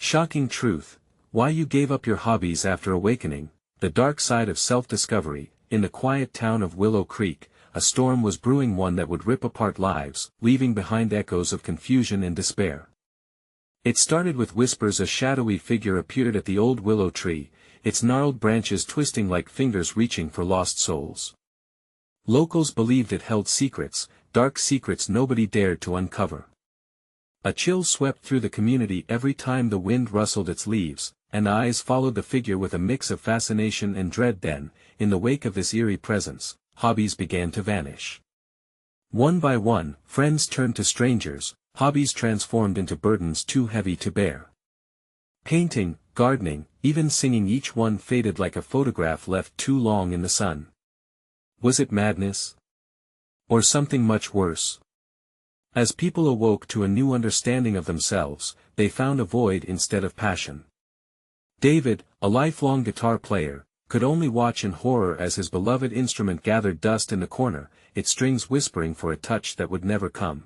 Shocking truth. Why you gave up your hobbies after awakening, the dark side of self-discovery. In the quiet town of Willow Creek, a storm was brewing, one that would rip apart lives, leaving behind echoes of confusion and despair. It started with whispers. A shadowy figure appeared at the old willow tree, its gnarled branches twisting like fingers reaching for lost souls. Locals believed it held secrets, dark secrets nobody dared to uncover. A chill swept through the community every time the wind rustled its leaves, and eyes followed the figure with a mix of fascination and dread. Then, in the wake of this eerie presence, hobbies began to vanish. One by one, friends turned to strangers, hobbies transformed into burdens too heavy to bear. Painting, gardening, even singing, each one faded like a photograph left too long in the sun. Was it madness? Or something much worse? As people awoke to a new understanding of themselves, they found a void instead of passion. David, a lifelong guitar player, could only watch in horror as his beloved instrument gathered dust in the corner, its strings whispering for a touch that would never come.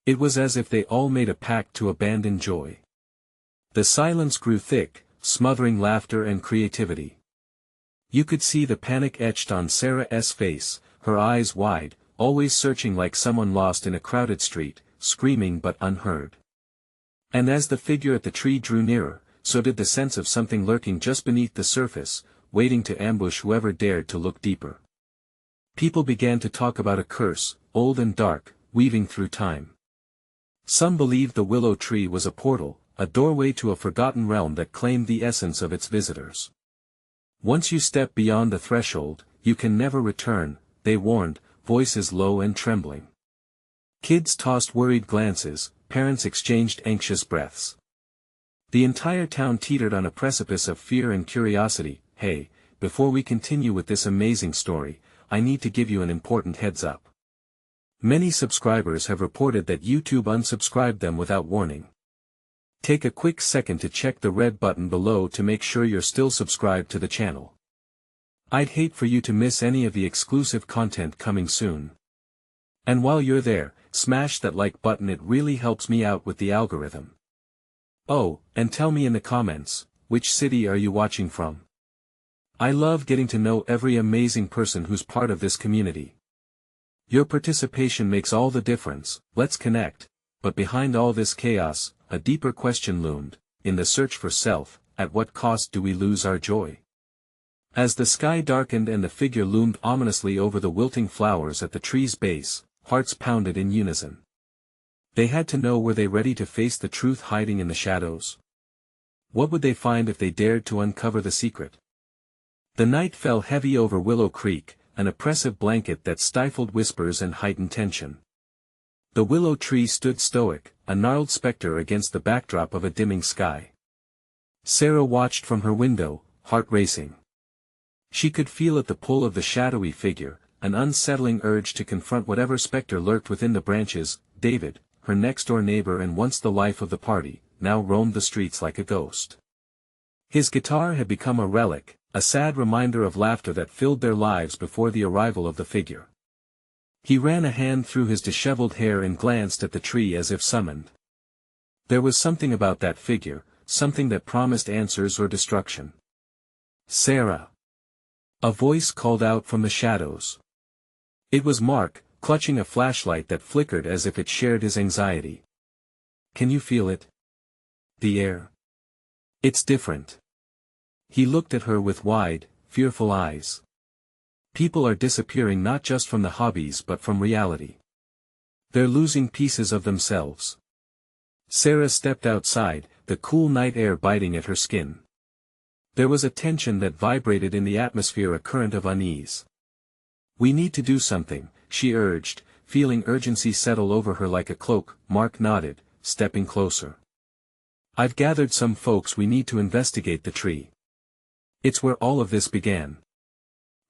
It was as if they all made a pact to abandon joy. The silence grew thick, smothering laughter and creativity. You could see the panic etched on Sarah's face, her eyes wide, always searching like someone lost in a crowded street, screaming but unheard. And as the figure at the tree drew nearer, so did the sense of something lurking just beneath the surface, waiting to ambush whoever dared to look deeper. People began to talk about a curse, old and dark, weaving through time. Some believed the willow tree was a portal, a doorway to a forgotten realm that claimed the essence of its visitors. Once you step beyond the threshold, you can never return, they warned, voices low and trembling. Kids tossed worried glances, parents exchanged anxious breaths. The entire town teetered on a precipice of fear and curiosity. Hey, before we continue with this amazing story, I need to give you an important heads up. Many subscribers have reported that YouTube unsubscribed them without warning. Take a quick second to check the red button below to make sure you're still subscribed to the channel. I'd hate for you to miss any of the exclusive content coming soon. And while you're there, smash that like button, it really helps me out with the algorithm. Oh, and tell me in the comments, which city are you watching from? I love getting to know every amazing person who's part of this community. Your participation makes all the difference. Let's connect. But behind all this chaos, a deeper question loomed. In the search for self, at what cost do we lose our joy? As the sky darkened and the figure loomed ominously over the wilting flowers at the tree's base, hearts pounded in unison. They had to know, were they ready to face the truth hiding in the shadows? What would they find if they dared to uncover the secret? The night fell heavy over Willow Creek, an oppressive blanket that stifled whispers and heightened tension. The willow tree stood stoic, a gnarled specter against the backdrop of a dimming sky. Sarah watched from her window, heart racing. She could feel at the pull of the shadowy figure, an unsettling urge to confront whatever specter lurked within the branches. David, her next-door neighbor and once the life of the party, now roamed the streets like a ghost. His guitar had become a relic, a sad reminder of laughter that filled their lives before the arrival of the figure. He ran a hand through his disheveled hair and glanced at the tree as if summoned. There was something about that figure, something that promised answers or destruction. Sarah! A voice called out from the shadows. It was Mark, clutching a flashlight that flickered as if it shared his anxiety. Can you feel it? The air. It's different. He looked at her with wide, fearful eyes. People are disappearing, not just from the hobbies but from reality. They're losing pieces of themselves. Sarah stepped outside, the cool night air biting at her skin. There was a tension that vibrated in the atmosphere, a current of unease. We need to do something, she urged, feeling urgency settle over her like a cloak. Mark nodded, stepping closer. I've gathered some folks. We need to investigate the tree. It's where all of this began.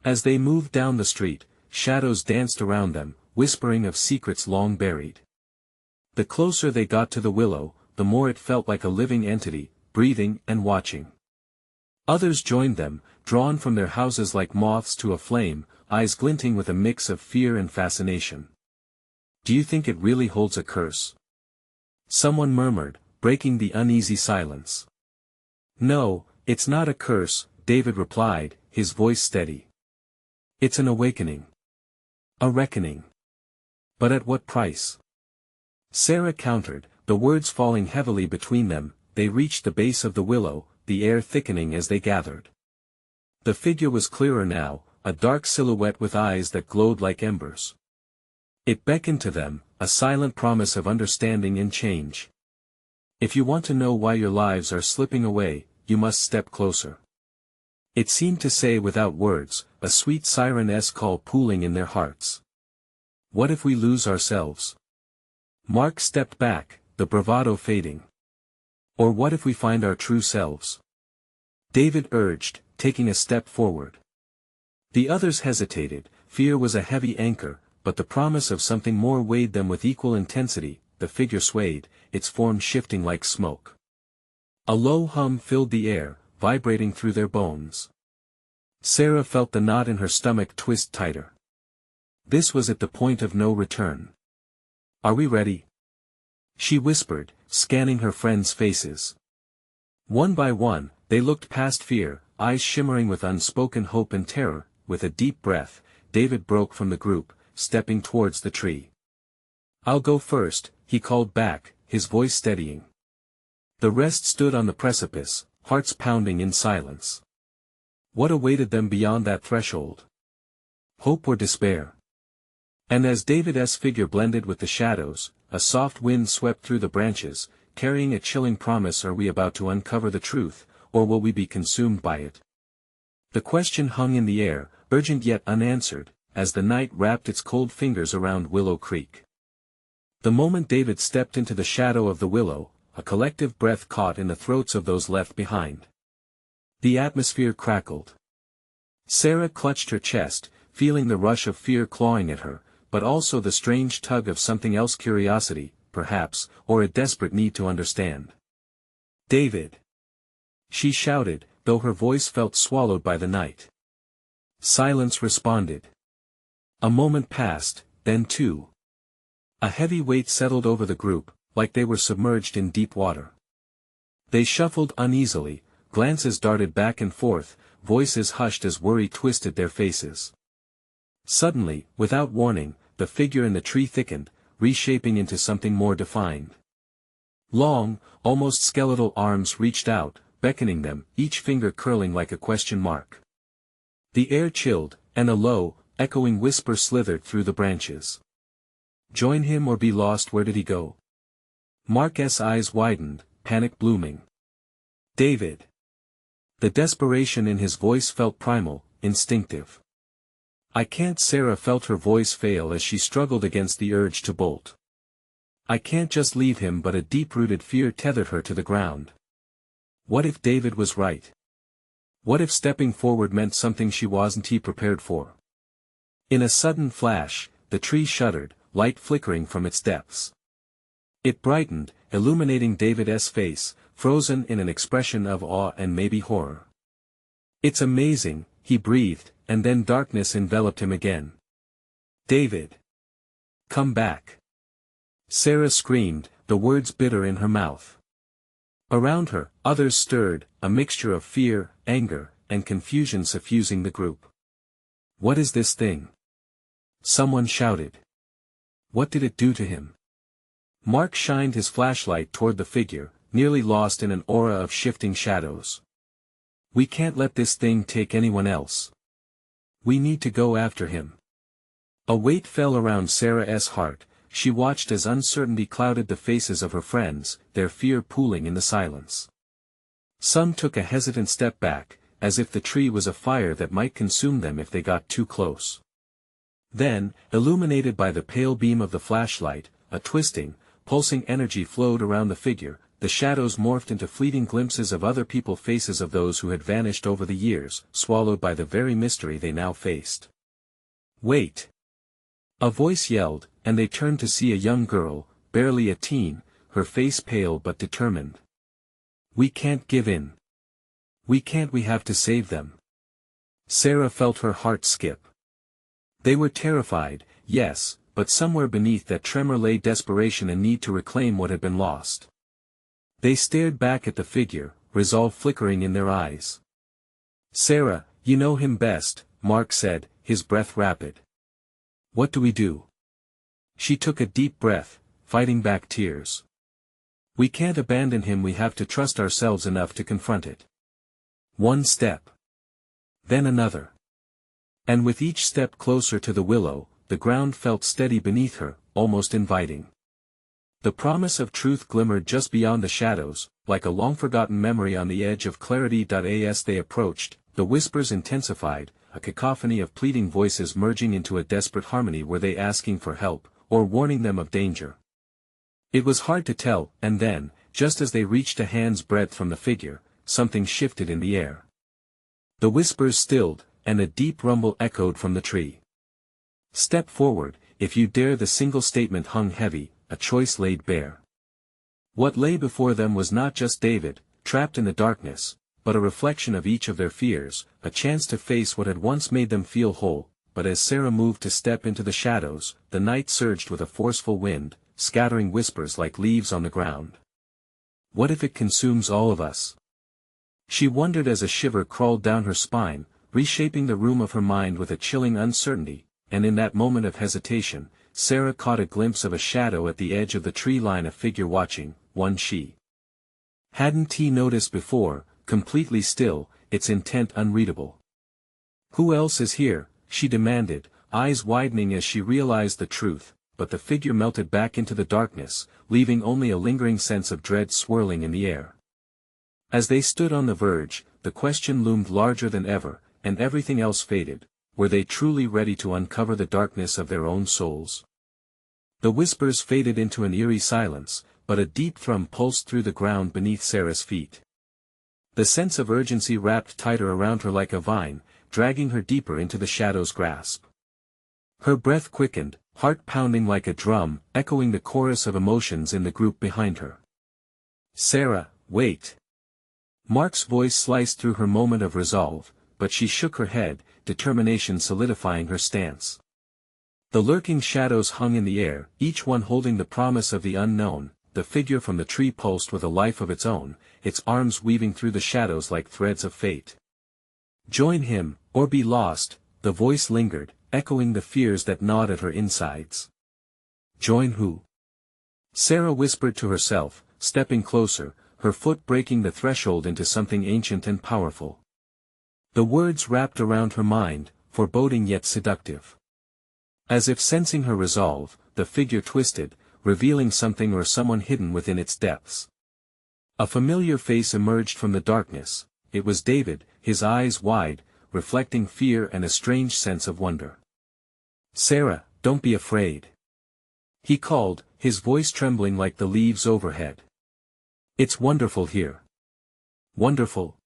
As they moved down the street, shadows danced around them, whispering of secrets long buried. The closer they got to the willow, the more it felt like a living entity, breathing and watching. Others joined them, drawn from their houses like moths to a flame, eyes glinting with a mix of fear and fascination. Do you think it really holds a curse? Someone murmured, breaking the uneasy silence. "No, it's not a curse," David replied, his voice steady. "It's an awakening. A reckoning. But at what price?" Sarah countered, the words falling heavily between them. They reached the base of the willow, the air thickening as they gathered. The figure was clearer now, a dark silhouette with eyes that glowed like embers. It beckoned to them, a silent promise of understanding and change. "If you want to know why your lives are slipping away, you must step closer." It seemed to say without words, a sweet siren-esque call pooling in their hearts. "What if we lose ourselves?" Mark stepped back, the bravado fading. "Or what if we find our true selves?" David urged, taking a step forward. The others hesitated. Fear was a heavy anchor, but the promise of something more weighed them with equal intensity. The figure swayed, its form shifting like smoke. A low hum filled the air, vibrating through their bones. Sarah felt the knot in her stomach twist tighter. This was at the point of no return. "Are we ready?" she whispered, scanning her friends' faces. One by one, they looked past fear, eyes shimmering with unspoken hope and terror. With a deep breath, David broke from the group, stepping towards the tree. "I'll go first," he called back, his voice steadying. The rest stood on the precipice, hearts pounding in silence. What awaited them beyond that threshold? Hope or despair? And as David's figure blended with the shadows, a soft wind swept through the branches, carrying a chilling promise. Are we about to uncover the truth, or will we be consumed by it? The question hung in the air, urgent yet unanswered, as the night wrapped its cold fingers around Willow Creek. The moment David stepped into the shadow of the willow, a collective breath caught in the throats of those left behind. The atmosphere crackled. Sarah clutched her chest, feeling the rush of fear clawing at her, but also the strange tug of something else, curiosity, perhaps, or a desperate need to understand. "David!" she shouted, though her voice felt swallowed by the night. Silence responded. A moment passed, then two. A heavy weight settled over the group, like they were submerged in deep water. They shuffled uneasily, glances darted back and forth, voices hushed as worry twisted their faces. Suddenly, without warning, the figure in the tree thickened, reshaping into something more defined. Long, almost skeletal arms reached out, beckoning them, each finger curling like a question mark. The air chilled, and a low, echoing whisper slithered through the branches. "Join him or be lost." Where did he go? Mark's eyes widened, panic blooming. "David!" The desperation in his voice felt primal, instinctive. "I can't." Sarah felt her voice fail as she struggled against the urge to bolt. "I can't just leave him." But a deep-rooted fear tethered her to the ground. What if David was right? What if stepping forward meant something she wasn't prepared for? In a sudden flash, the tree shuddered, light flickering from its depths. It brightened, illuminating David's face, frozen in an expression of awe and maybe horror. "It's amazing," he breathed, and then darkness enveloped him again. "David! Come back!" Sarah screamed, the words bitter in her mouth. Around her, others stirred, a mixture of fear, anger, and confusion suffusing the group. "What is this thing?" someone shouted. "What did it do to him?" Mark shined his flashlight toward the figure, nearly lost in an aura of shifting shadows. "We can't let this thing take anyone else. We need to go after him." A weight fell around Sarah's heart. She watched as uncertainty clouded the faces of her friends, their fear pooling in the silence. Some took a hesitant step back, as if the tree was a fire that might consume them if they got too close. Then, illuminated by the pale beam of the flashlight, a twisting, pulsing energy flowed around the figure. The shadows morphed into fleeting glimpses of other people's faces, of those who had vanished over the years, swallowed by the very mystery they now faced. "Wait!" a voice yelled, and they turned to see a young girl, barely a teen, her face pale but determined. "We can't give in. We can't. We have to save them." Sarah felt her heart skip. They were terrified, yes, but somewhere beneath that tremor lay desperation and need to reclaim what had been lost. They stared back at the figure, resolve flickering in their eyes. "Sarah, you know him best," Mark said, his breath rapid. "What do we do?" She took a deep breath, fighting back tears. "We can't abandon him, we have to trust ourselves enough to confront it." One step. Then another. And with each step closer to the willow, the ground felt steady beneath her, almost inviting. The promise of truth glimmered just beyond the shadows, like a long-forgotten memory on the edge of clarity. As they approached, the whispers intensified, a cacophony of pleading voices merging into a desperate harmony. Were they asking for help, or warning them of danger? It was hard to tell, and then, just as they reached a hand's breadth from the figure, something shifted in the air. The whispers stilled, and a deep rumble echoed from the tree. "Step forward, if you dare." The single statement hung heavy, a choice laid bare. What lay before them was not just David, trapped in the darkness, but a reflection of each of their fears, a chance to face what had once made them feel whole. But as Sarah moved to step into the shadows, the night surged with a forceful wind, scattering whispers like leaves on the ground. What if it consumes all of us? She wondered as a shiver crawled down her spine, reshaping the room of her mind with a chilling uncertainty, and in that moment of hesitation, Sarah caught a glimpse of a shadow at the edge of the tree line, a figure watching, one she hadn't noticed before, completely still, its intent unreadable. "Who else is here?" she demanded, eyes widening as she realized the truth, but the figure melted back into the darkness, leaving only a lingering sense of dread swirling in the air. As they stood on the verge, the question loomed larger than ever, and everything else faded. Were they truly ready to uncover the darkness of their own souls? The whispers faded into an eerie silence, but a deep thrum pulsed through the ground beneath Sarah's feet. The sense of urgency wrapped tighter around her like a vine, dragging her deeper into the shadow's grasp. Her breath quickened, heart pounding like a drum, echoing the chorus of emotions in the group behind her. "Sarah, wait." Mark's voice sliced through her moment of resolve, but she shook her head, determination solidifying her stance. The lurking shadows hung in the air, each one holding the promise of the unknown. The figure from the tree pulsed with a life of its own, its arms weaving through the shadows like threads of fate. "Join him, or be lost," the voice lingered, echoing the fears that gnawed at her insides. "Join who?" Sarah whispered to herself, stepping closer, her foot breaking the threshold into something ancient and powerful. The words wrapped around her mind, foreboding yet seductive. As if sensing her resolve, the figure twisted, revealing something or someone hidden within its depths. A familiar face emerged from the darkness. It was David, his eyes wide, reflecting fear and a strange sense of wonder. "Sarah, don't be afraid," he called, his voice trembling like the leaves overhead. "It's wonderful here." Wonderful?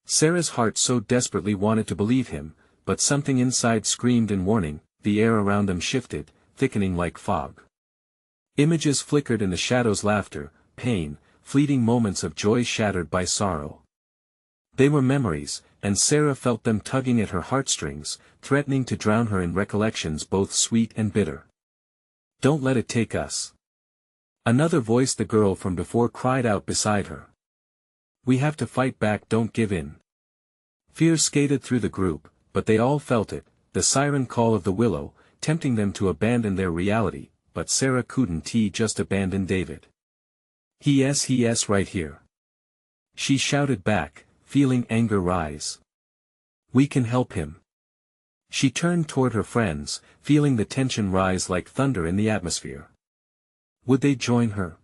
Sarah's heart so desperately wanted to believe him, but something inside screamed in warning. The air around them shifted, thickening like fog. Images flickered in the shadows, laughter, pain, fleeting moments of joy shattered by sorrow. They were memories, and Sarah felt them tugging at her heartstrings, threatening to drown her in recollections both sweet and bitter. "Don't let it take us." Another voice, the girl from before, cried out beside her. "We have to fight back, don't give in." Fear skated through the group, but they all felt it, the siren call of the willow, tempting them to abandon their reality, but Sarah couldn't just abandon David. He right here," she shouted back, feeling anger rise. "We can help him." She turned toward her friends, feeling the tension rise like thunder in the atmosphere. Would they join her?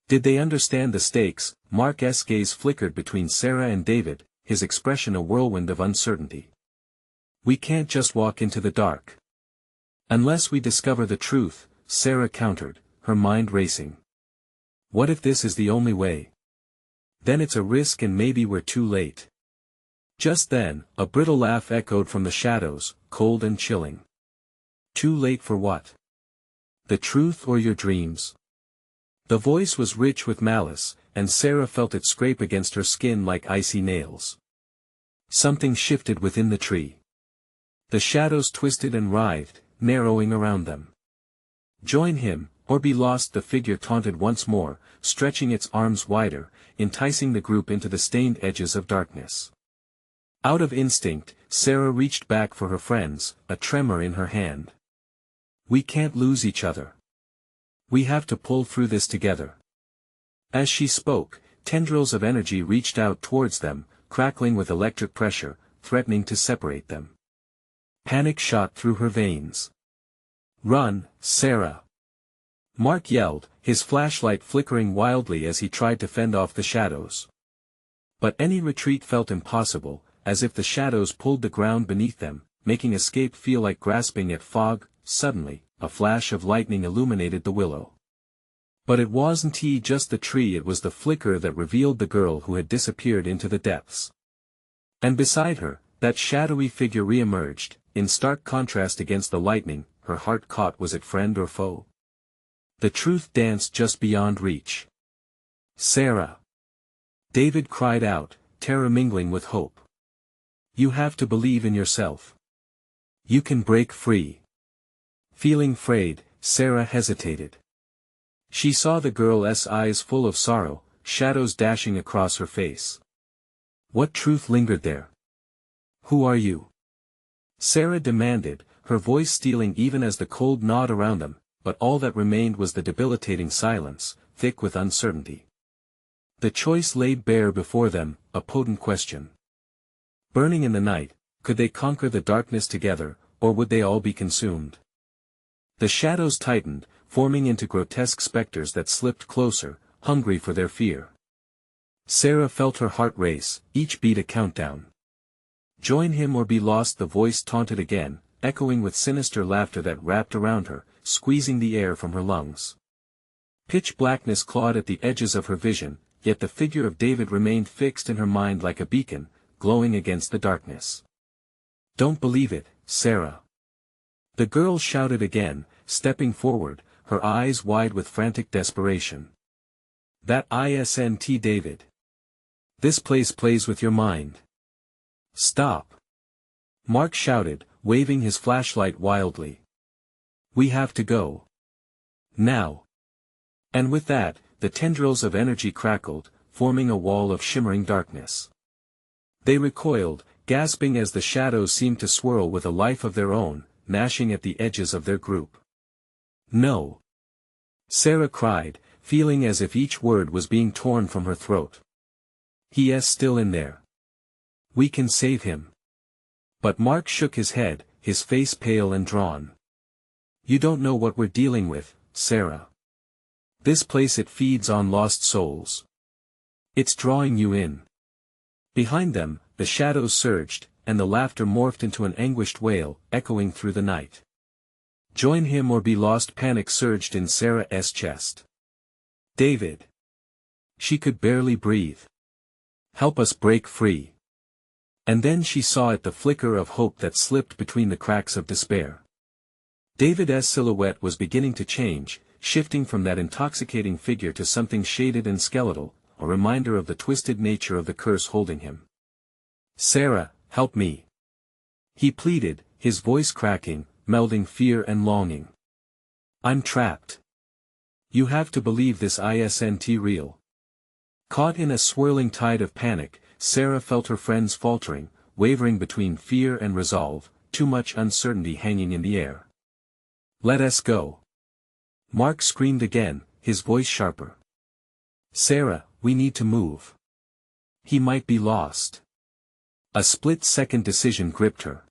Did they understand the stakes? Mark's gaze flickered between Sarah and David, his expression a whirlwind of uncertainty. "We can't just walk into the dark. Unless we discover the truth," Sarah countered, her mind racing. "What if this is the only way? Then it's a risk and maybe we're too late." Just then, a brittle laugh echoed from the shadows, cold and chilling. "Too late for what? The truth or your dreams?" The voice was rich with malice, and Sarah felt it scrape against her skin like icy nails. Something shifted within the tree. The shadows twisted and writhed, narrowing around them. "Join him, or be lost, the figure taunted once more, stretching its arms wider, enticing the group into the stained edges of darkness. Out of instinct, Sarah reached back for her friends, a tremor in her hand. We can't lose each other. We have to pull through this together. As she spoke, tendrils of energy reached out towards them, crackling with electric pressure, threatening to separate them. Panic shot through her veins. Run, Sarah! Mark yelled, his flashlight flickering wildly as he tried to fend off the shadows. But any retreat felt impossible, as if the shadows pulled the ground beneath them, making escape feel like grasping at fog. Suddenly, a flash of lightning illuminated the willow. But it wasn't just the tree, it was the flicker that revealed the girl who had disappeared into the depths. And beside her, that shadowy figure re-emerged, in stark contrast against the lightning. Her heart caught. Was it friend or foe? The truth danced just beyond reach. Sarah! David cried out, terror mingling with hope. You have to believe in yourself. You can break free. Feeling afraid, Sarah hesitated. She saw the girl's eyes full of sorrow, shadows dashing across her face. What truth lingered there? Who are you? Sarah demanded, her voice stealing even as the cold gnawed around them, but all that remained was the debilitating silence, thick with uncertainty. The choice lay bare before them, a potent question. Burning in the night, could they conquer the darkness together, or would they all be consumed? The shadows tightened, forming into grotesque specters that slipped closer, hungry for their fear. Sarah felt her heart race, each beat a countdown. Join him or be lost, the voice taunted again, echoing with sinister laughter that wrapped around her, squeezing the air from her lungs. Pitch blackness clawed at the edges of her vision, yet the figure of David remained fixed in her mind like a beacon, glowing against the darkness. Don't believe it, Sarah! The girl shouted again, stepping forward, her eyes wide with frantic desperation. That isn't David. This place plays with your mind. Stop! Mark shouted, waving his flashlight wildly. We have to go. Now! And with that, the tendrils of energy crackled, forming a wall of shimmering darkness. They recoiled, gasping as the shadows seemed to swirl with a life of their own, gnashing at the edges of their group. No! Sarah cried, feeling as if each word was being torn from her throat. He is still in there. We can save him. But Mark shook his head, his face pale and drawn. You don't know what we're dealing with, Sarah. This place, it feeds on lost souls. It's drawing you in. Behind them, the shadows surged, and the laughter morphed into an anguished wail, echoing through the night. Join him or be lost, panic surged in Sarah's chest. David! She could barely breathe. Help us break free. And then she saw it, the flicker of hope that slipped between the cracks of despair. David's silhouette was beginning to change, shifting from that intoxicating figure to something shaded and skeletal, a reminder of the twisted nature of the curse holding him. Sarah, help me! He pleaded, his voice cracking, melding fear and longing. I'm trapped. You have to believe this isn't real. Caught in a swirling tide of panic, Sarah felt her friends faltering, wavering between fear and resolve, too much uncertainty hanging in the air. Let us go! Mark screamed again, his voice sharper. Sarah, we need to move. He might be lost. A split-second decision gripped her.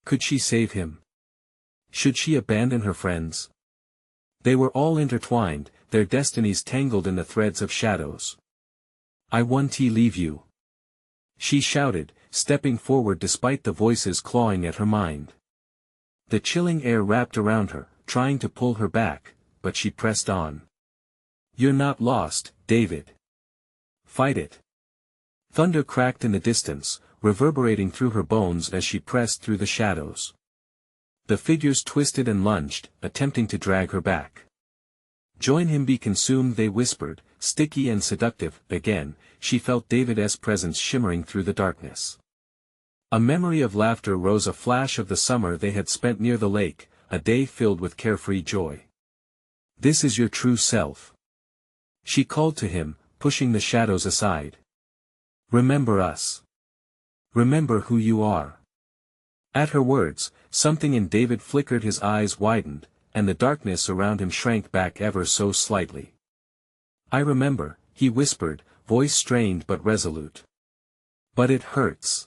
Could she save him? Should she abandon her friends? They were all intertwined, their destinies tangled in the threads of shadows. I won't leave you. She shouted, stepping forward despite the voices clawing at her mind. The chilling air wrapped around her, trying to pull her back, but she pressed on. You're not lost, David. Fight it. Thunder cracked in the distance, reverberating through her bones as she pressed through the shadows. The figures twisted and lunged, attempting to drag her back. Join him, be consumed, they whispered, sticky and seductive. Again, she felt David's presence shimmering through the darkness. A memory of laughter rose, a flash of the summer they had spent near the lake, a day filled with carefree joy. This is your true self. She called to him, pushing the shadows aside. Remember us. Remember who you are. At her words, something in David flickered, his eyes widened, and the darkness around him shrank back ever so slightly. I remember, he whispered, voice strained but resolute. But it hurts.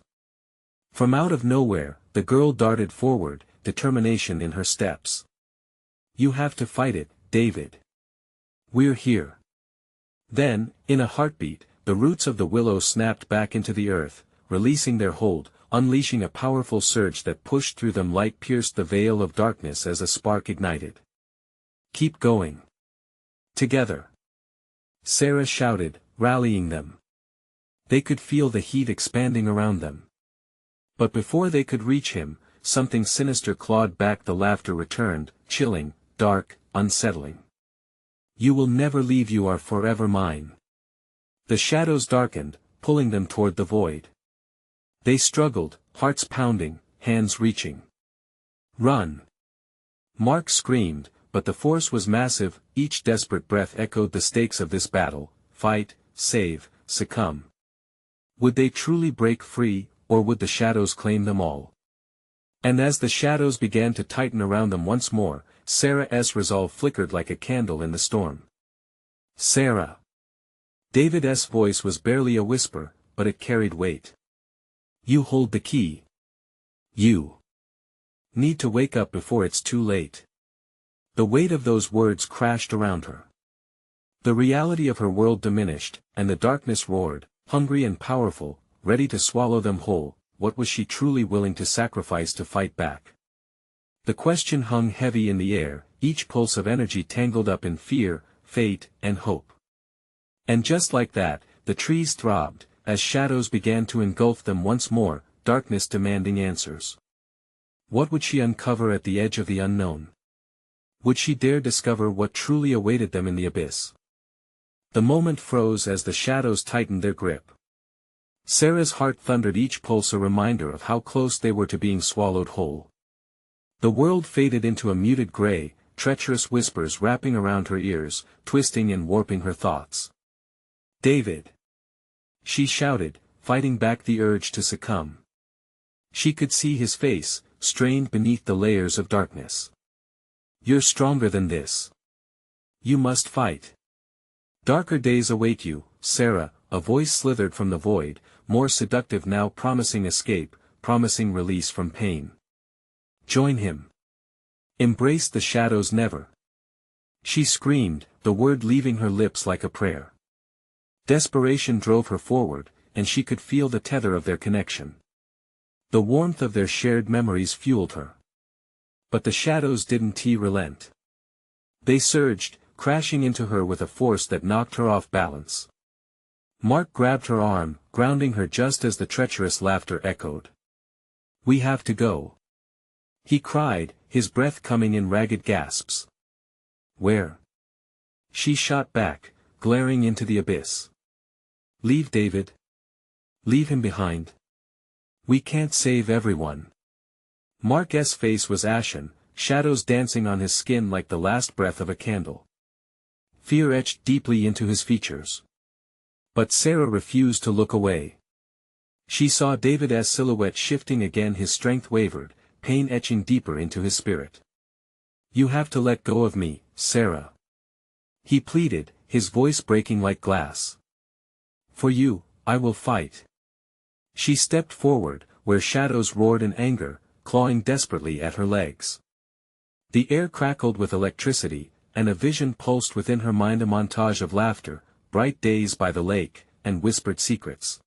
From out of nowhere, the girl darted forward, determination in her steps. You have to fight it, David. We're here. Then, in a heartbeat, the roots of the willow snapped back into the earth, releasing their hold, unleashing a powerful surge that pushed through them. Light pierced the veil of darkness as a spark ignited. Keep going. Together. Sarah shouted, rallying them. They could feel the heat expanding around them. But before they could reach him, something sinister clawed back. The laughter returned, chilling, dark, unsettling. You will never leave, you are forever mine. The shadows darkened, pulling them toward the void. They struggled, hearts pounding, hands reaching. Run! Mark screamed, but the force was massive. Each desperate breath echoed the stakes of this battle: fight, save, succumb. Would they truly break free, or would the shadows claim them all? And as the shadows began to tighten around them once more, Sarah's resolve flickered like a candle in the storm. Sarah! David's voice was barely a whisper, but it carried weight. You hold the key. You need to wake up before it's too late. The weight of those words crashed around her. The reality of her world diminished, and the darkness roared, hungry and powerful, ready to swallow them whole. What was she truly willing to sacrifice to fight back? The question hung heavy in the air, each pulse of energy tangled up in fear, fate, and hope. And just like that, the trees throbbed, as shadows began to engulf them once more, darkness demanding answers. What would she uncover at the edge of the unknown? Would she dare discover what truly awaited them in the abyss? The moment froze as the shadows tightened their grip. Sarah's heart thundered, each pulse a reminder of how close they were to being swallowed whole. The world faded into a muted gray, treacherous whispers wrapping around her ears, twisting and warping her thoughts. David! She shouted, fighting back the urge to succumb. She could see his face, strained beneath the layers of darkness. You're stronger than this. You must fight. Darker days await you, Sarah. A voice slithered from the void, more seductive now, promising escape, promising release from pain. Join him. Embrace the shadows never. She screamed, the word leaving her lips like a prayer. Desperation drove her forward, and she could feel the tether of their connection. The warmth of their shared memories fueled her. But the shadows didn't relent. They surged, crashing into her with a force that knocked her off balance. Mark grabbed her arm, grounding her just as the treacherous laughter echoed. We have to go. He cried, his breath coming in ragged gasps. Where? She shot back, glaring into the abyss. Leave David. Leave him behind. We can't save everyone. Mark's face was ashen, shadows dancing on his skin like the last breath of a candle. Fear etched deeply into his features. But Sarah refused to look away. She saw David's silhouette shifting again, his strength wavered, pain etching deeper into his spirit. You have to let go of me, Sarah. He pleaded, his voice breaking like glass. For you, I will fight. She stepped forward, where shadows roared in anger, clawing desperately at her legs. The air crackled with electricity, and a vision pulsed within her mind, a montage of laughter, bright days by the lake, and whispered secrets.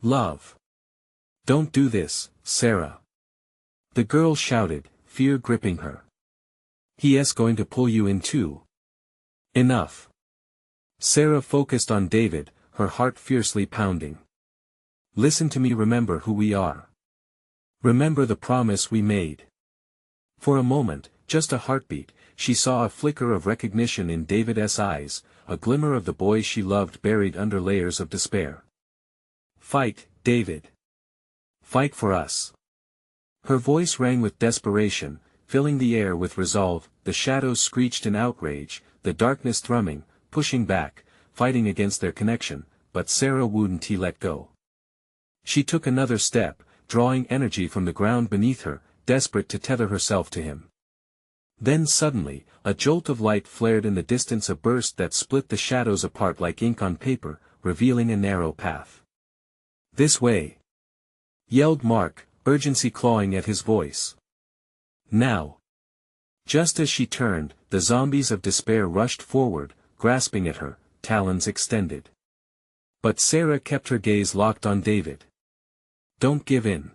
Love. Don't do this, Sarah. The girl shouted, fear gripping her. He's going to pull you in too. Enough. Sarah focused on David, her heart fiercely pounding. Listen to me, remember who we are. Remember the promise we made. For a moment, just a heartbeat, she saw a flicker of recognition in David's eyes, a glimmer of the boy she loved buried under layers of despair. Fight, David. Fight for us. Her voice rang with desperation, filling the air with resolve. The shadows screeched in outrage, the darkness thrumming, pushing back, fighting against their connection, but Sarah wouldn't let go. She took another step, drawing energy from the ground beneath her, desperate to tether herself to him. Then suddenly, a jolt of light flared in the distance, a burst that split the shadows apart like ink on paper, revealing a narrow path. "This way!" yelled Mark, urgency clawing at his voice. "Now!" Just as she turned, the zombies of despair rushed forward, grasping at her, talons extended. But Sarah kept her gaze locked on David. "Don't give in,"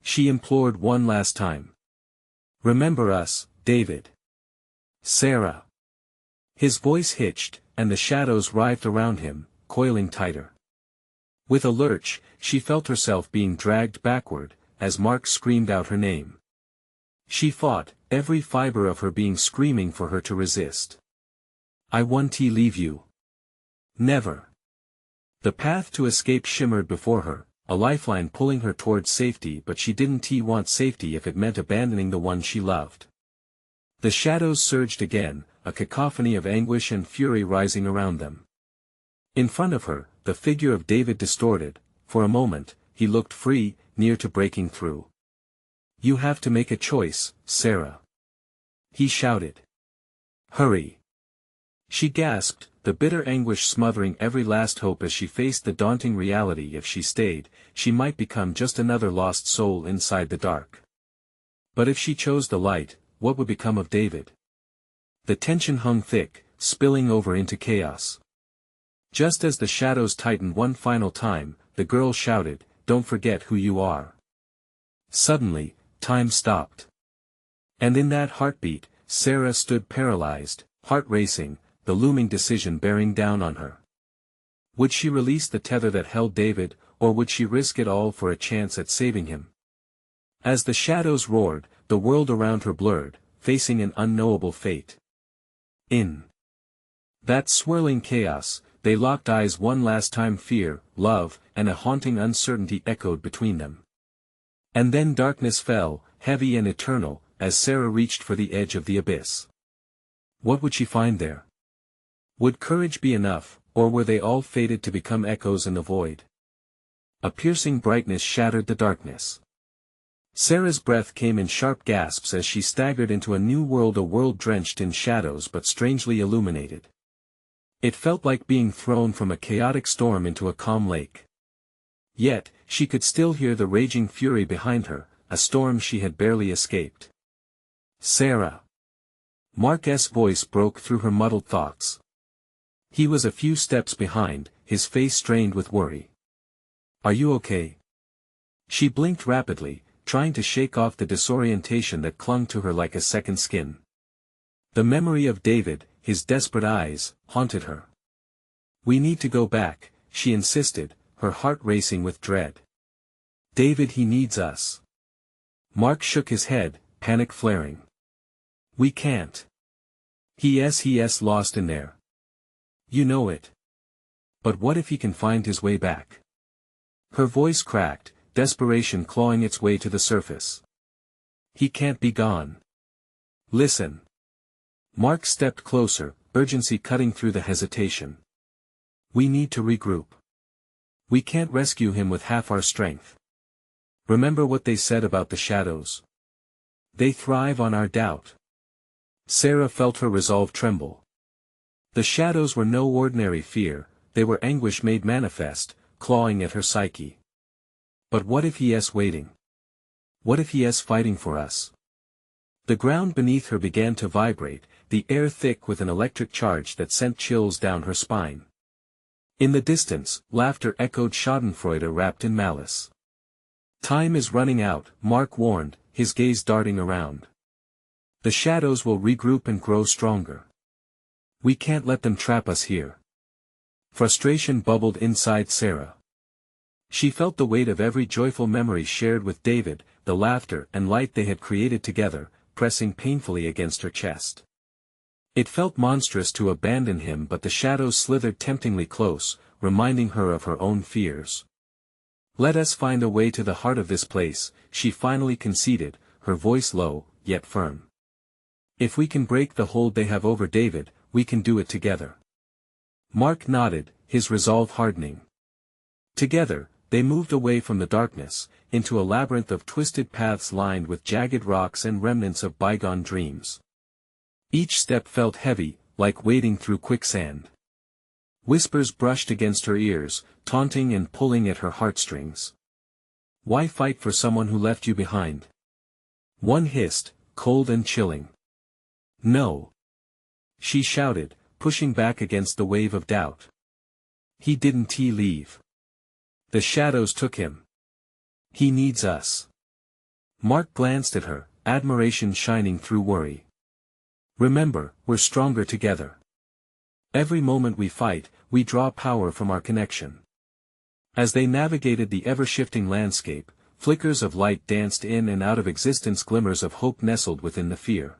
she implored one last time. "Remember us, David." "Sarah." His voice hitched, and the shadows writhed around him, coiling tighter. With a lurch, she felt herself being dragged backward, as Mark screamed out her name. She fought, every fiber of her being screaming for her to resist. "I won't leave you. Never." The path to escape shimmered before her, a lifeline pulling her towards safety, but she didn't want safety if it meant abandoning the one she loved. The shadows surged again, a cacophony of anguish and fury rising around them. In front of her, the figure of David distorted. For a moment, he looked free, near to breaking through. "You have to make a choice, Sarah," he shouted. "Hurry." She gasped, the bitter anguish smothering every last hope as she faced the daunting reality. If she stayed, she might become just another lost soul inside the dark. But if she chose the light, what would become of David? The tension hung thick, spilling over into chaos. Just as the shadows tightened one final time, the girl shouted, "Don't forget who you are." Suddenly, time stopped. And in that heartbeat, Sarah stood paralyzed, heart racing, the looming decision bearing down on her. Would she release the tether that held David, or would she risk it all for a chance at saving him? As the shadows roared, the world around her blurred, facing an unknowable fate. In that swirling chaos, they locked eyes one last time. Fear, love, and a haunting uncertainty echoed between them. And then darkness fell, heavy and eternal, as Sarah reached for the edge of the abyss. What would she find there? Would courage be enough, or were they all fated to become echoes in the void? A piercing brightness shattered the darkness. Sarah's breath came in sharp gasps as she staggered into a new world, a world drenched in shadows but strangely illuminated. It felt like being thrown from a chaotic storm into a calm lake. Yet, she could still hear the raging fury behind her, a storm she had barely escaped. "Sarah!" Mark's voice broke through her muddled thoughts. He was a few steps behind, his face strained with worry. "Are you okay?" She blinked rapidly, trying to shake off the disorientation that clung to her like a second skin. The memory of David, his desperate eyes, haunted her. "We need to go back," she insisted, her heart racing with dread. "David, he needs us." Mark shook his head, panic flaring. "We can't. He's lost in there. You know it. But what if he can find his way back?" Her voice cracked, desperation clawing its way to the surface. "He can't be gone. Listen." Mark stepped closer, urgency cutting through the hesitation. "We need to regroup. We can't rescue him with half our strength. Remember what they said about the shadows? They thrive on our doubt." Sarah felt her resolve tremble. The shadows were no ordinary fear, they were anguish made manifest, clawing at her psyche. But what if he is waiting? What if he is fighting for us? The ground beneath her began to vibrate, the air thick with an electric charge that sent chills down her spine. In the distance, laughter echoed, schadenfreude wrapped in malice. "Time is running out," Mark warned, his gaze darting around. "The shadows will regroup and grow stronger. We can't let them trap us here." Frustration bubbled inside Sarah. She felt the weight of every joyful memory shared with David, the laughter and light they had created together, pressing painfully against her chest. It felt monstrous to abandon him, but the shadows slithered temptingly close, reminding her of her own fears. "Let us find a way to the heart of this place," she finally conceded, her voice low, yet firm. If we can break the hold they have over David, we can do it together. Mark nodded, his resolve hardening. Together, they moved away from the darkness, into a labyrinth of twisted paths lined with jagged rocks and remnants of bygone dreams. Each step felt heavy, like wading through quicksand. Whispers brushed against her ears, taunting and pulling at her heartstrings. Why fight for someone who left you behind? One hissed, cold and chilling. No. She shouted, pushing back against the wave of doubt. He didn't leave. The shadows took him. He needs us. Mark glanced at her, admiration shining through worry. Remember, we're stronger together. Every moment we fight, we draw power from our connection. As they navigated the ever-shifting landscape, flickers of light danced in and out of existence, glimmers of hope nestled within the fear.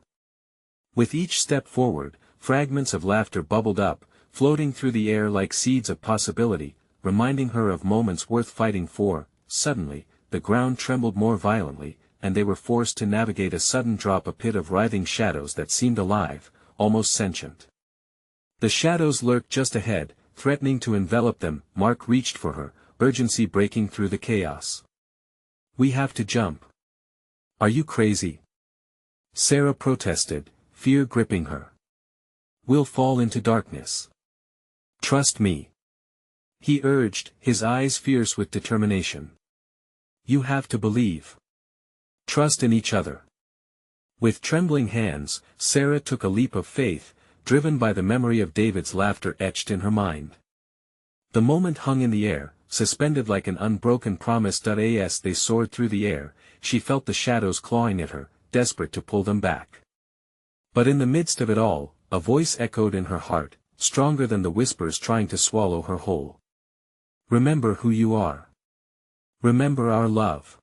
With each step forward, fragments of laughter bubbled up, floating through the air like seeds of possibility, reminding her of moments worth fighting for. Suddenly, the ground trembled more violently, and they were forced to navigate a sudden drop, a pit of writhing shadows that seemed alive, almost sentient. The shadows lurked just ahead, threatening to envelop them. Mark reached for her, urgency breaking through the chaos. We have to jump. Are you crazy? Sarah protested, fear gripping her. We'll fall into darkness. Trust me. He urged, his eyes fierce with determination. You have to believe. Trust in each other. With trembling hands, Sarah took a leap of faith, driven by the memory of David's laughter etched in her mind. The moment hung in the air, suspended like an unbroken promise. As they soared through the air, she felt the shadows clawing at her, desperate to pull them back. But in the midst of it all, a voice echoed in her heart, stronger than the whispers trying to swallow her whole. Remember who you are. Remember our love.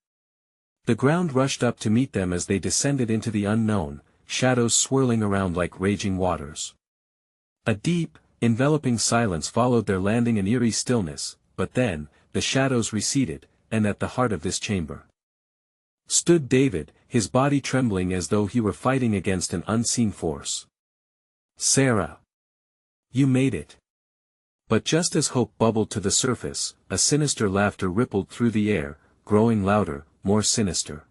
The ground rushed up to meet them as they descended into the unknown, shadows swirling around like raging waters. A deep, enveloping silence followed their landing, an eerie stillness, but then, the shadows receded, and at the heart of this chamber stood David, his body trembling as though he were fighting against an unseen force. Sarah. You made it. But just as hope bubbled to the surface, a sinister laughter rippled through the air, growing louder, more sinister.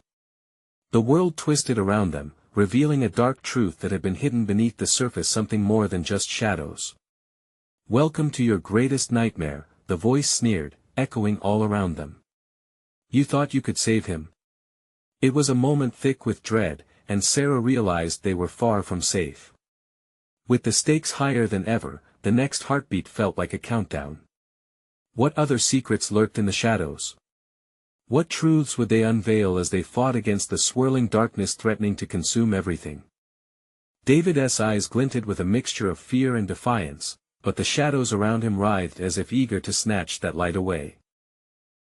The world twisted around them, revealing a dark truth that had been hidden beneath the surface, something more than just shadows. Welcome to your greatest nightmare, the voice sneered, echoing all around them. You thought you could save him? It was a moment thick with dread, and Sarah realized they were far from safe. With the stakes higher than ever, the next heartbeat felt like a countdown. What other secrets lurked in the shadows? What truths would they unveil as they fought against the swirling darkness threatening to consume everything? David's eyes glinted with a mixture of fear and defiance, but the shadows around him writhed as if eager to snatch that light away.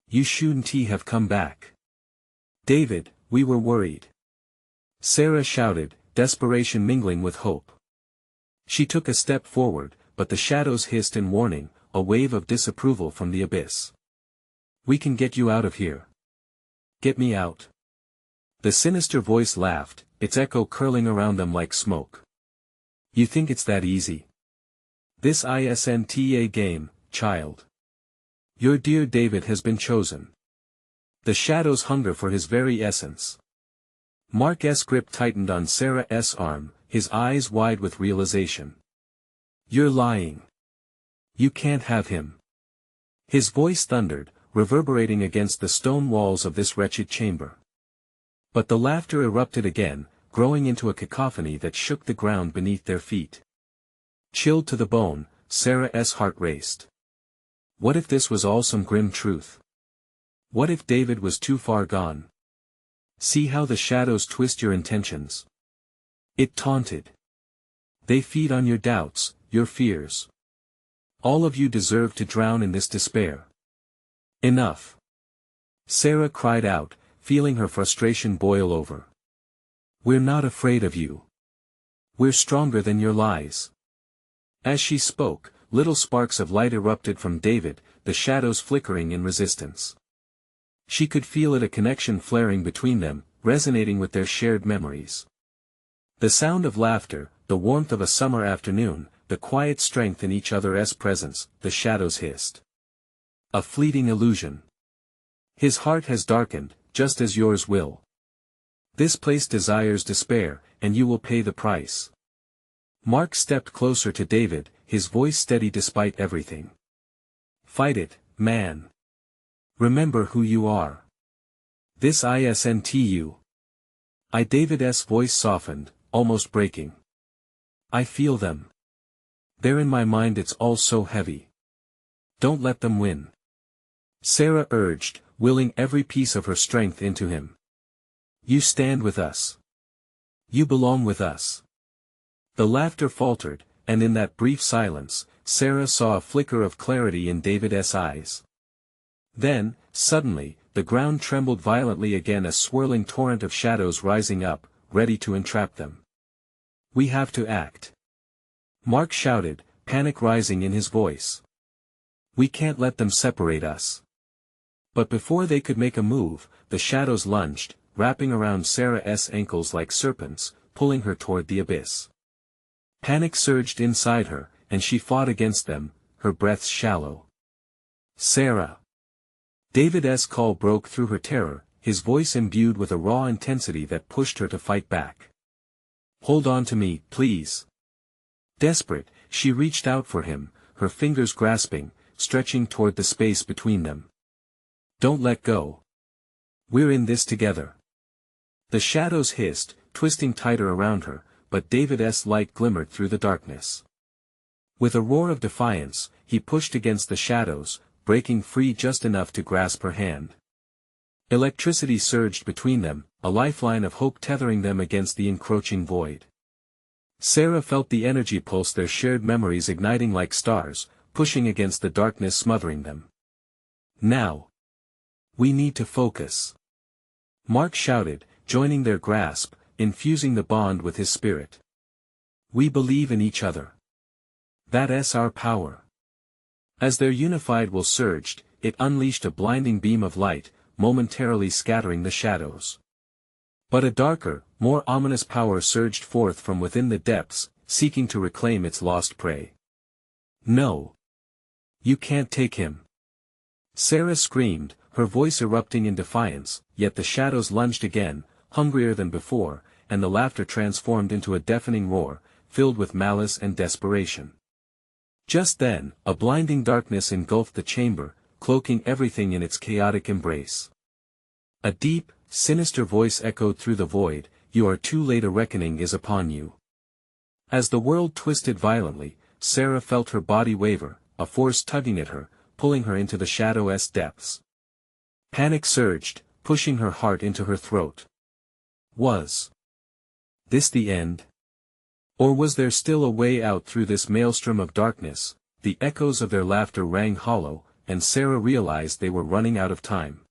You shouldn't have come back. David, we were worried. Sarah shouted, desperation mingling with hope. She took a step forward, but the shadows hissed in warning, a wave of disapproval from the abyss. We can get you out of here. Get me out. The sinister voice laughed, its echo curling around them like smoke. You think it's that easy? This isn't a game, child. Your dear David has been chosen. The shadows hunger for his very essence. Mark's grip tightened on Sarah's arm, his eyes wide with realization. You're lying. You can't have him. His voice thundered, reverberating against the stone walls of this wretched chamber. But the laughter erupted again, growing into a cacophony that shook the ground beneath their feet. Chilled to the bone, Sarah's heart raced. What if this was all some grim truth? What if David was too far gone? See how the shadows twist your intentions. It taunted. They feed on your doubts, your fears. All of you deserve to drown in this despair. Enough. Sarah cried out, feeling her frustration boil over. We're not afraid of you. We're stronger than your lies. As she spoke, little sparks of light erupted from David, the shadows flickering in resistance. She could feel it, a connection flaring between them, resonating with their shared memories. The sound of laughter, the warmth of a summer afternoon, the quiet strength in each other's presence, the shadows hissed. A fleeting illusion. His heart has darkened, just as yours will. This place desires despair, and you will pay the price. Mark stepped closer to David, his voice steady despite everything. Fight it, man. Remember who you are. This isn't you. David's voice softened, almost breaking. I feel them. There in my mind it's all so heavy. Don't let them win. Sarah urged, willing every piece of her strength into him. You stand with us. You belong with us. The laughter faltered, and in that brief silence, Sarah saw a flicker of clarity in David's eyes. Then, suddenly, the ground trembled violently again, a swirling torrent of shadows rising up, ready to entrap them. We have to act. Mark shouted, panic rising in his voice. We can't let them separate us. But before they could make a move, the shadows lunged, wrapping around Sarah's ankles like serpents, pulling her toward the abyss. Panic surged inside her, and she fought against them, her breaths shallow. Sarah! David's call broke through her terror, his voice imbued with a raw intensity that pushed her to fight back. Hold on to me, please. Desperate, she reached out for him, her fingers grasping, stretching toward the space between them. Don't let go. We're in this together. The shadows hissed, twisting tighter around her, but David's light glimmered through the darkness. With a roar of defiance, he pushed against the shadows, breaking free just enough to grasp her hand. Electricity surged between them, a lifeline of hope tethering them against the encroaching void. Sarah felt the energy pulse, their shared memories igniting like stars, pushing against the darkness smothering them. Now. We need to focus. Mark shouted, joining their grasp, infusing the bond with his spirit. We believe in each other. That's our power. As their unified will surged, it unleashed a blinding beam of light, momentarily scattering the shadows. But a darker, more ominous power surged forth from within the depths, seeking to reclaim its lost prey. No. You can't take him. Sarah screamed, her voice erupting in defiance, yet the shadows lunged again, hungrier than before, and the laughter transformed into a deafening roar, filled with malice and desperation. Just then, a blinding darkness engulfed the chamber, cloaking everything in its chaotic embrace. A deep, sinister voice echoed through the void, "You are too late, a reckoning is upon you." As the world twisted violently, Sarah felt her body waver, a force tugging at her, pulling her into the shadow's depths. Panic surged, pushing her heart into her throat. Was this the end? Or was there still a way out through this maelstrom of darkness? The echoes of their laughter rang hollow, and Sarah realized they were running out of time.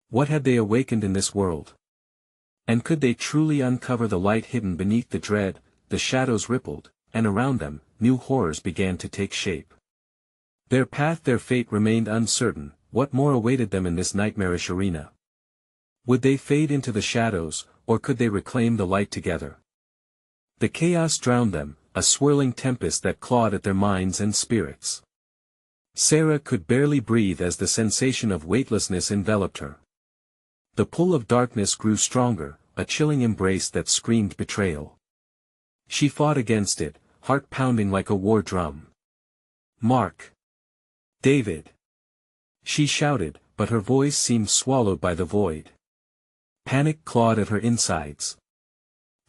What had they awakened in this world? And could they truly uncover the light hidden beneath the dread? The shadows rippled, and around them, new horrors began to take shape. Their path, their fate remained uncertain. What more awaited them in this nightmarish arena? Would they fade into the shadows, or could they reclaim the light together? The chaos drowned them, a swirling tempest that clawed at their minds and spirits. Sarah could barely breathe as the sensation of weightlessness enveloped her. The pull of darkness grew stronger, a chilling embrace that screamed betrayal. She fought against it, heart pounding like a war drum. Mark! David! She shouted, but her voice seemed swallowed by the void. Panic clawed at her insides.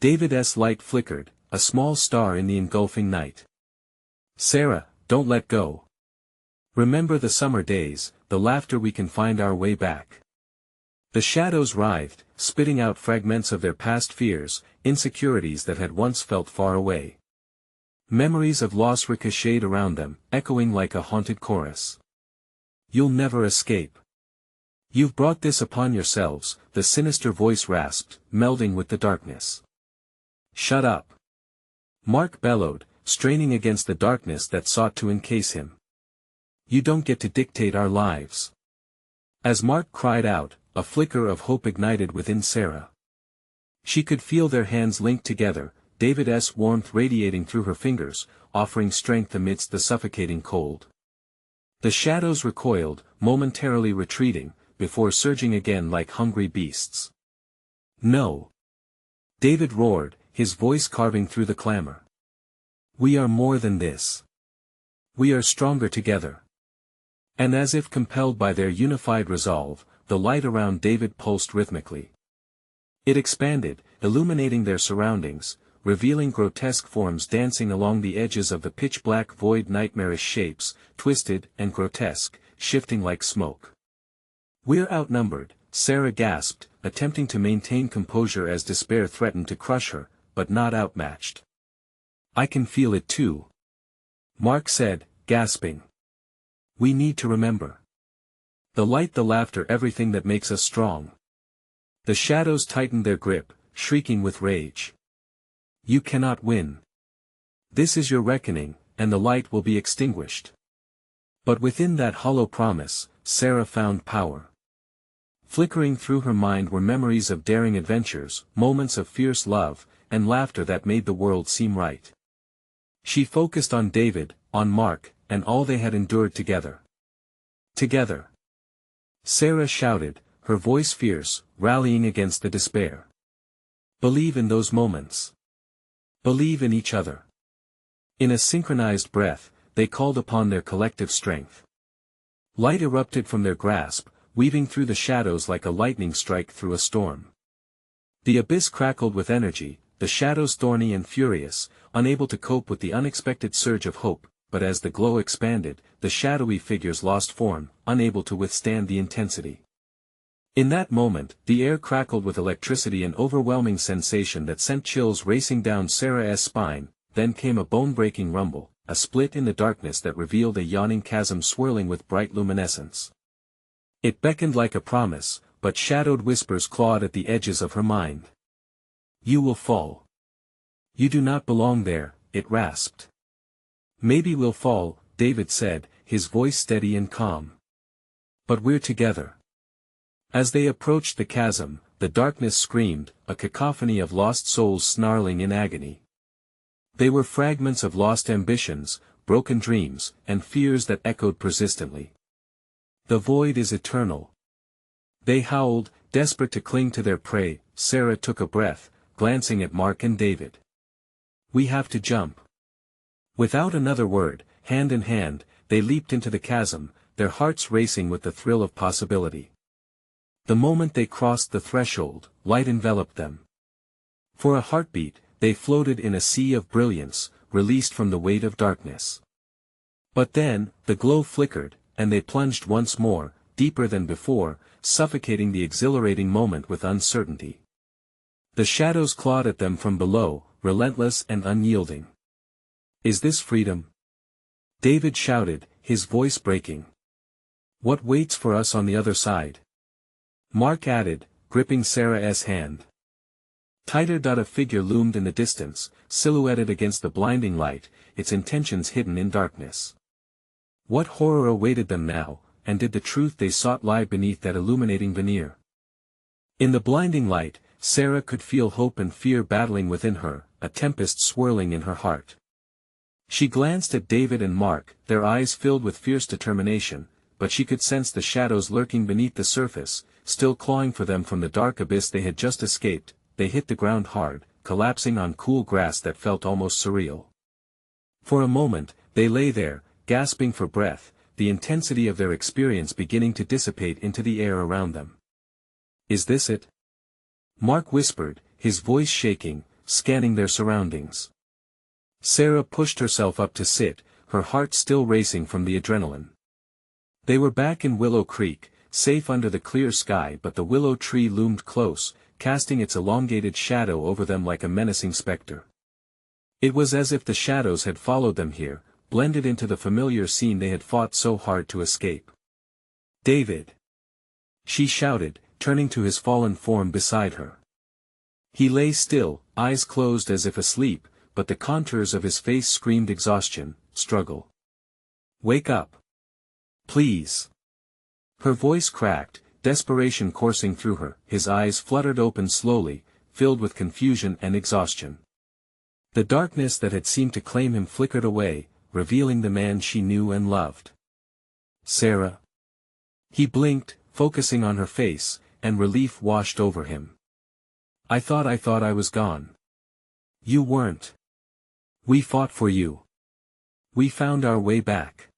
David's light flickered, a small star in the engulfing night. Sarah, don't let go. Remember the summer days, the laughter, we can find our way back. The shadows writhed, spitting out fragments of their past fears, insecurities that had once felt far away. Memories of loss ricocheted around them, echoing like a haunted chorus. You'll never escape. You've brought this upon yourselves, the sinister voice rasped, melding with the darkness. Shut up. Mark bellowed, straining against the darkness that sought to encase him. You don't get to dictate our lives. As Mark cried out, a flicker of hope ignited within Sarah. She could feel their hands linked together, David's warmth radiating through her fingers, offering strength amidst the suffocating cold. The shadows recoiled, momentarily retreating, before surging again like hungry beasts. "No!" David roared, his voice carving through the clamor. "We are more than this. We are stronger together." And as if compelled by their unified resolve, the light around David pulsed rhythmically. It expanded, illuminating their surroundings, revealing grotesque forms dancing along the edges of the pitch-black void, nightmarish shapes, twisted and grotesque, shifting like smoke. "We're outnumbered," Sarah gasped, attempting to maintain composure as despair threatened to crush her, but not outmatched. "I can feel it too," Mark said, gasping. "We need to remember. The light, the laughter, everything that makes us strong." The shadows tightened their grip, shrieking with rage. "You cannot win. This is your reckoning, and the light will be extinguished." But within that hollow promise, Sarah found power. Flickering through her mind were memories of daring adventures, moments of fierce love, and laughter that made the world seem right. She focused on David, on Mark, and all they had endured together. Together. Sarah shouted, her voice fierce, rallying against the despair. "Believe in those moments. Believe in each other." In a synchronized breath, they called upon their collective strength. Light erupted from their grasp, weaving through the shadows like a lightning strike through a storm. The abyss crackled with energy, the shadows thorny and furious, unable to cope with the unexpected surge of hope, but as the glow expanded, the shadowy figures lost form, unable to withstand the intensity. In that moment, the air crackled with electricity, an overwhelming sensation that sent chills racing down Sarah's spine. Then came a bone-breaking rumble, a split in the darkness that revealed a yawning chasm swirling with bright luminescence. It beckoned like a promise, but shadowed whispers clawed at the edges of her mind. "You will fall. You do not belong there," it rasped. "Maybe we'll fall," David said, his voice steady and calm. "But we're together." As they approached the chasm, the darkness screamed, a cacophony of lost souls snarling in agony. They were fragments of lost ambitions, broken dreams, and fears that echoed persistently. "The void is eternal." They howled, desperate to cling to their prey. Sarah took a breath, glancing at Mark and David. "We have to jump." Without another word, hand in hand, they leaped into the chasm, their hearts racing with the thrill of possibility. The moment they crossed the threshold, light enveloped them. For a heartbeat, they floated in a sea of brilliance, released from the weight of darkness. But then, the glow flickered, and they plunged once more, deeper than before, suffocating the exhilarating moment with uncertainty. The shadows clawed at them from below, relentless and unyielding. "Is this freedom?" David shouted, his voice breaking. "What waits for us on the other side?" Mark added, gripping Sarah's hand. Tighter. A figure loomed in the distance, silhouetted against the blinding light, its intentions hidden in darkness. What horror awaited them now, and did the truth they sought lie beneath that illuminating veneer? In the blinding light, Sarah could feel hope and fear battling within her, a tempest swirling in her heart. She glanced at David and Mark, their eyes filled with fierce determination, but she could sense the shadows lurking beneath the surface, still clawing for them from the dark abyss they had just escaped. They hit the ground hard, collapsing on cool grass that felt almost surreal. For a moment, they lay there, gasping for breath, the intensity of their experience beginning to dissipate into the air around them. "Is this it?" Mark whispered, his voice shaking, scanning their surroundings. Sarah pushed herself up to sit, her heart still racing from the adrenaline. They were back in Willow Creek, safe under the clear sky, but the willow tree loomed close, casting its elongated shadow over them like a menacing specter. It was as if the shadows had followed them here, blended into the familiar scene they had fought so hard to escape. "David!" she shouted, turning to his fallen form beside her. He lay still, eyes closed as if asleep, but the contours of his face screamed exhaustion, struggle. "Wake up! Please!" Her voice cracked, desperation coursing through her. His eyes fluttered open slowly, filled with confusion and exhaustion. The darkness that had seemed to claim him flickered away, revealing the man she knew and loved. "Sarah?" He blinked, focusing on her face, and relief washed over him. I thought I was gone." "You weren't. We fought for you. We found our way back."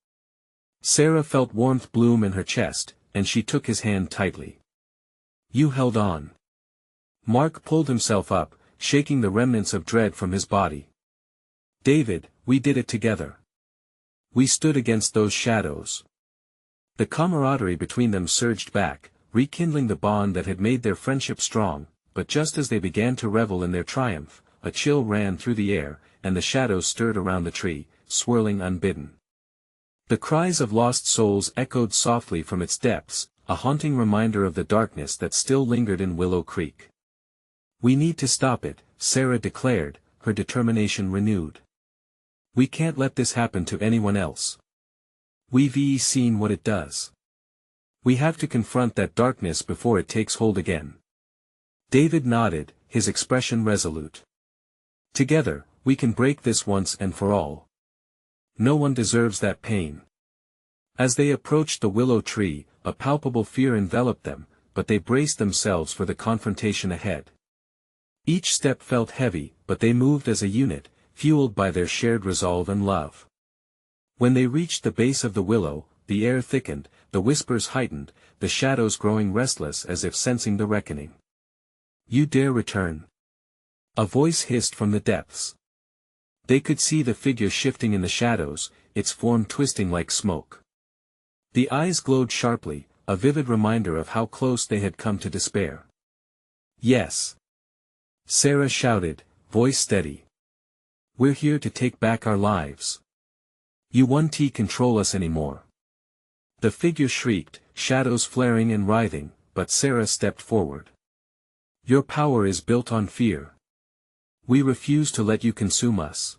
Sarah felt warmth bloom in her chest, and she took his hand tightly. "You held on." Mark pulled himself up, shaking the remnants of dread from his body. "David, we did it together. We stood against those shadows." The camaraderie between them surged back, rekindling the bond that had made their friendship strong, but just as they began to revel in their triumph, a chill ran through the air, and the shadows stirred around the tree, swirling unbidden. The cries of lost souls echoed softly from its depths, a haunting reminder of the darkness that still lingered in Willow Creek. "We need to stop it," Sarah declared, her determination renewed. "We can't let this happen to anyone else. We've seen what it does. We have to confront that darkness before it takes hold again." David nodded, his expression resolute. "Together, we can break this once and for all. No one deserves that pain." As they approached the willow tree, a palpable fear enveloped them, but they braced themselves for the confrontation ahead. Each step felt heavy, but they moved as a unit, fueled by their shared resolve and love. When they reached the base of the willow, the air thickened, the whispers heightened, the shadows growing restless as if sensing the reckoning. "You dare return?" a voice hissed from the depths. They could see the figure shifting in the shadows, its form twisting like smoke. The eyes glowed sharply, a vivid reminder of how close they had come to despair. "Yes," Sarah shouted, voice steady. "We're here to take back our lives. You won't control us anymore." The figure shrieked, shadows flaring and writhing, but Sarah stepped forward. "Your power is built on fear. We refuse to let you consume us."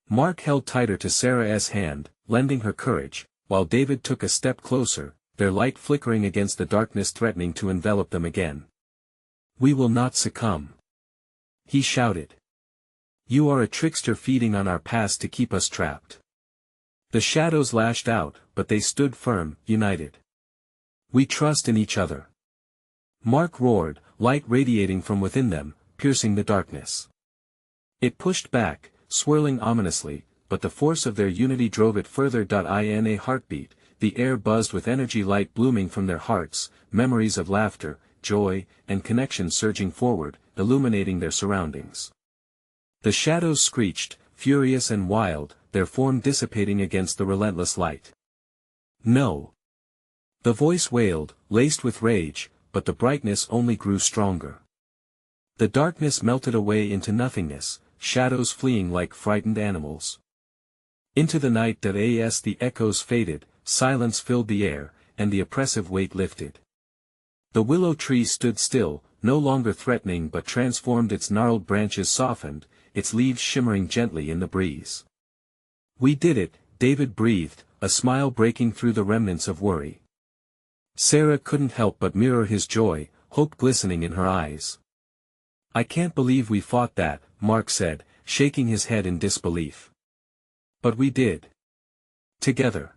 Mark held tighter to Sarah's hand, lending her courage, while David took a step closer, their light flickering against the darkness threatening to envelop them again. "We will not succumb," he shouted. "You are a trickster feeding on our past to keep us trapped." The shadows lashed out, but they stood firm, united. "We trust in each other," Mark roared, light radiating from within them, piercing the darkness. It pushed back, swirling ominously, but the force of their unity drove it further. In a heartbeat, the air buzzed with energy, light blooming from their hearts, memories of laughter, joy, and connection surging forward, illuminating their surroundings. The shadows screeched, furious and wild, their form dissipating against the relentless light. "No!" the voice wailed, laced with rage, but the brightness only grew stronger. The darkness melted away into nothingness, shadows fleeing like frightened animals. Into the night. As the echoes faded, silence filled the air, and the oppressive weight lifted. The willow tree stood still, no longer threatening but transformed. Its gnarled branches softened, its leaves shimmering gently in the breeze. "We did it," David breathed, a smile breaking through the remnants of worry. Sarah couldn't help but mirror his joy, hope glistening in her eyes. "I can't believe we fought that," Mark said, shaking his head in disbelief. "But we did. Together."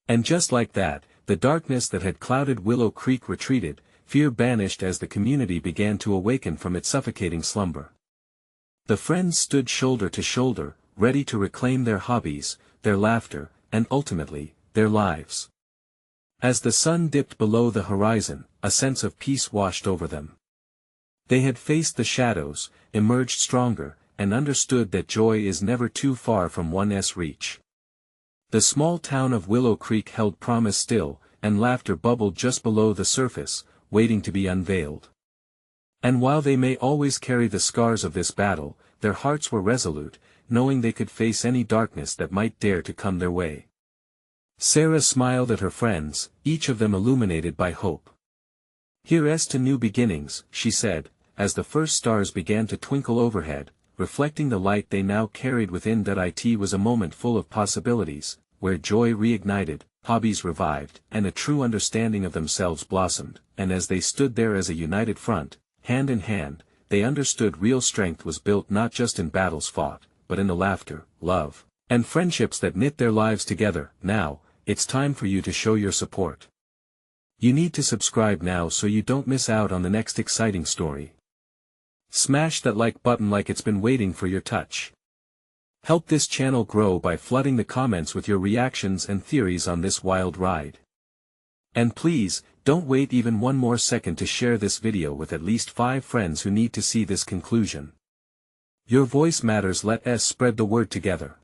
And just like that, the darkness that had clouded Willow Creek retreated, fear banished as the community began to awaken from its suffocating slumber. The friends stood shoulder to shoulder, ready to reclaim their hobbies, their laughter, and ultimately, their lives. As the sun dipped below the horizon, a sense of peace washed over them. They had faced the shadows, emerged stronger, and understood that joy is never too far from one's reach. The small town of Willow Creek held promise still, and laughter bubbled just below the surface, waiting to be unveiled. And while they may always carry the scars of this battle, their hearts were resolute, knowing they could face any darkness that might dare to come their way. Sarah smiled at her friends, each of them illuminated by hope. "Here's to new beginnings," she said, as the first stars began to twinkle overhead, reflecting the light they now carried within. It was a moment full of possibilities, where joy reignited, hobbies revived, and a true understanding of themselves blossomed, and as they stood there as a united front, hand in hand, they understood real strength was built not just in battles fought, but in the laughter, love, and friendships that knit their lives together. Now, it's time for you to show your support. You need to subscribe now so you don't miss out on the next exciting story. Smash that like button like it's been waiting for your touch. Help this channel grow by flooding the comments with your reactions and theories on this wild ride. And please, don't wait even one more second to share this video with at least 5 friends who need to see this conclusion. Your voice matters. Let us spread the word together.